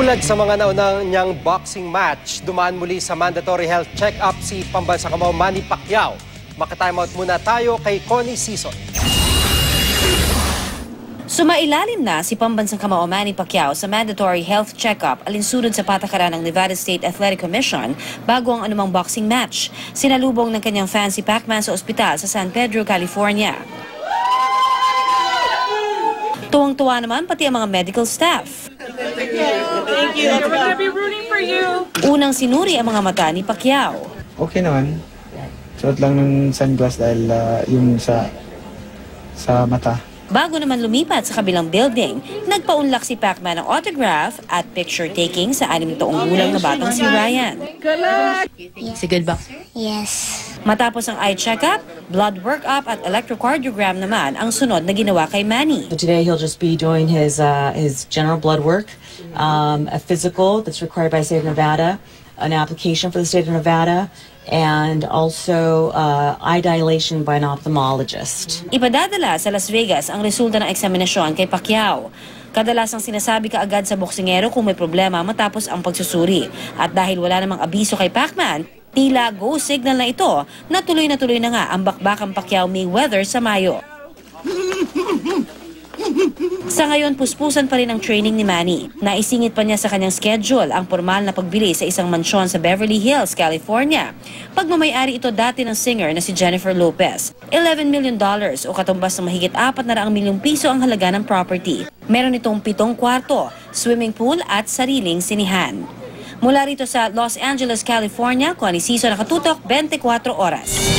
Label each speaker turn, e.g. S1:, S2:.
S1: Tulad sa mga naunang niyang boxing match, dumaan muli sa mandatory health check-up si pambansang kamao Manny Pacquiao. Maka-time out muna tayo kay Connie Sison.
S2: Sumailalim na si pambansang kamao Manny Pacquiao sa mandatory health check-up alinsunod sa patakaran ng Nevada State Athletic Commission bago ang anumang boxing match. Sinalubong ng kanyang fan si Pacman sa ospital sa San Pedro, California. Tuwang-tuwa naman pati ang mga medical staff.
S3: Thank you. We're gonna be rooting for you.
S2: Unang sinuri ang mga mata ni Pacquiao.
S4: Okay naman. Suot lang ng sunglass dahil yung sa mata.
S2: Bago naman lumipat sa kabilang building, nagpaunlak si Pacman ng autograph at picture-taking sa 6 taong gulang na batang si Ryan.
S3: Good luck.
S2: Si good boxer?
S5: Yes.
S2: Matapos ang eye check-up, blood workup at electrocardiogram naman ang sunod na ginawa kay Manny.
S6: So today he'll just be doing his general blood work, a physical that's required by the state of Nevada, an application for the state of Nevada, and also eye dilation by an ophthalmologist.
S2: Ipadadala sa Las Vegas ang resulta ng eksaminasyon kay Pacquiao. Kadalasang sinasabi kaagad sa boksingero kung may problema matapos ang pagsusuri. At dahil wala namang abiso kay Pacman, tila go signal na ito na tuloy na nga ang bakbakang Pacquiao-Mayweather sa Mayo. Sa ngayon, puspusan pa rin ang training ni Manny. Naisingit pa niya sa kanyang schedule ang formal na pagbili sa isang mansyon sa Beverly Hills, California. Pagmamayari ito dati ng singer na si Jennifer Lopez. $11 million o katumbas ng mahigit 400 milyong piso ang halaga ng property. Meron itong 7 kwarto, swimming pool at sariling sinihan. Mula rito sa Los Angeles, California, Connie Sison, nakatutok 24 oras.